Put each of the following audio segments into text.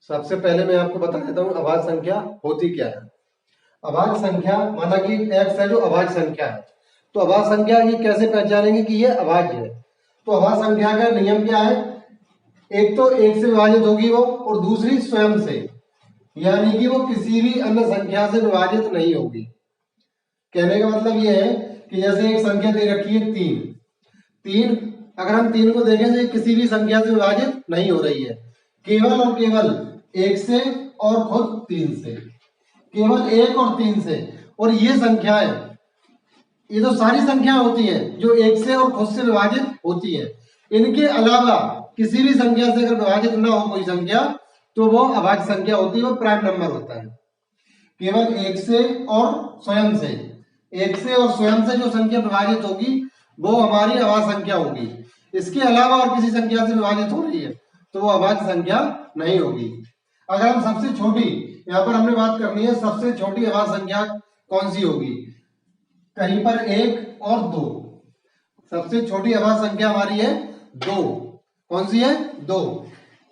सबसे पहले मैं आपको बता देता हूँ अभाज्य संख्या होती क्या है। अभाज्य संख्या माना कि x है जो अभाज्य संख्या है, तो अभाज्य संख्या ये कैसे पहचानेंगे कि ये अभाज्य है। तो अभाज्य संख्या का नियम क्या है, एक तो एक से विभाजित होगी वो और दूसरी स्वयं से, यानी कि वो किसी भी अन्य संख्या से विभाजित नहीं होगी। कहने का मतलब ये है कि जैसे एक संख्या दे रखी है तीन, अगर हम तीन को देखें तो किसी भी संख्या से विभाजित नहीं हो रही है, केवल और केवल एक से और खुद तीन से, केवल एक और तीन से। और ये संख्याएं, ये तो सारी संख्या होती हैं जो एक से और खुद से विभाजित होती हैं। इनके अलावा किसी भी संख्या से अगर विभाजित ना हो कोई संख्या तो वो अभाज्य संख्या होती है, वो प्राइम नंबर होता है। केवल एक से और स्वयं से, एक से और स्वयं से जो संख्या विभाजित होगी वो हमारी अभाज्य संख्या होगी। इसके अलावा और किसी संख्या से विभाजित हो रही है तो वो अभाज्य संख्या नहीं होगी। अगर हम सबसे छोटी, यहाँ पर हमने बात करनी है सबसे छोटी अभाज्य संख्या कौन सी होगी, कहीं पर एक और दो। सबसे छोटी अभाज्य संख्या हमारी है दो। कौन सी है? दो।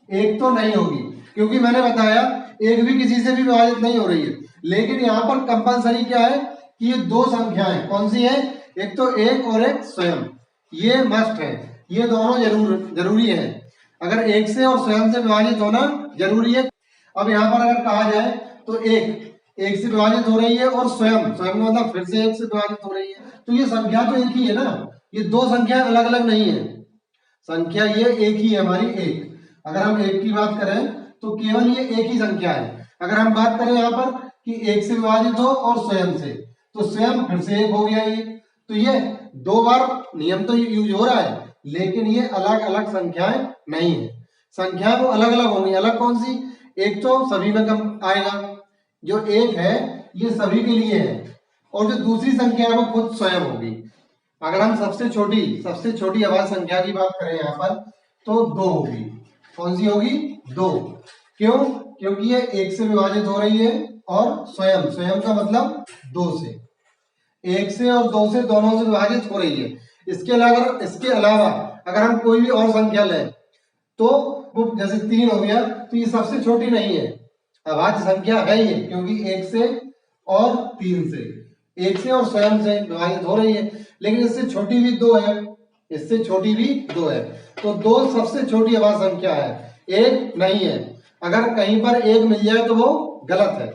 एक तो नहीं होगी क्योंकि मैंने बताया एक भी किसी से भी विभाजित नहीं हो रही है। लेकिन यहाँ पर कंपलसरी क्या है कि ये दो संख्याएं कौन सी है, एक तो एक और एक स्वयं, ये मस्ट है, ये दोनों जरूरी है। अगर एक से और स्वयं से विभाजित होना जरूरी है। अब यहाँ पर अगर कहा जाए तो एक से विभाजित हो रही है और स्वयं मतलब फिर से एक से विभाजित हो रही है, तो ये संख्या तो एक ही है ना, ये दो संख्या अलग अलग नहीं है, संख्या ये एक ही है हमारी एक। अगर हम एक की बात करें तो केवल ये एक ही संख्या है। अगर हम बात करें यहाँ पर कि एक से विभाजित हो और स्वयं से, तो स्वयं फिर से एक हो गया ये, तो ये दो बार नियम तो यूज हो रहा है, लेकिन ये अलग अलग संख्याएं नहीं है। संख्याएं वो अलग अलग होंगी। अलग कौन सी? एक तो सभी में कम आएगा, जो एक है ये सभी के लिए है, और जो दूसरी संख्या है वो खुद स्वयं होगी। अगर हम सबसे छोटी अभाज्य संख्या की बात करें यहाँ पर तो दो होगी। कौन सी होगी? दो। क्यों? क्योंकि ये एक से विभाजित हो रही है और स्वयं का मतलब दो से, एक से और दो से, दोनों से विभाजित हो रही है। इसके अलावा अगर हम कोई भी और संख्या लें तो वो जैसे तीन हो गया, तो ये सबसे छोटी नहीं है, अभाज्य संख्या है ये, क्योंकि एक से और तीन से, एक से और स्वयं से विभाजित हो रही है। लेकिन इससे छोटी भी दो है, इससे छोटी भी दो है, तो दो सबसे छोटी अभाज्य संख्या है, एक नहीं है। अगर कहीं पर एक मिल जाए तो वो गलत है।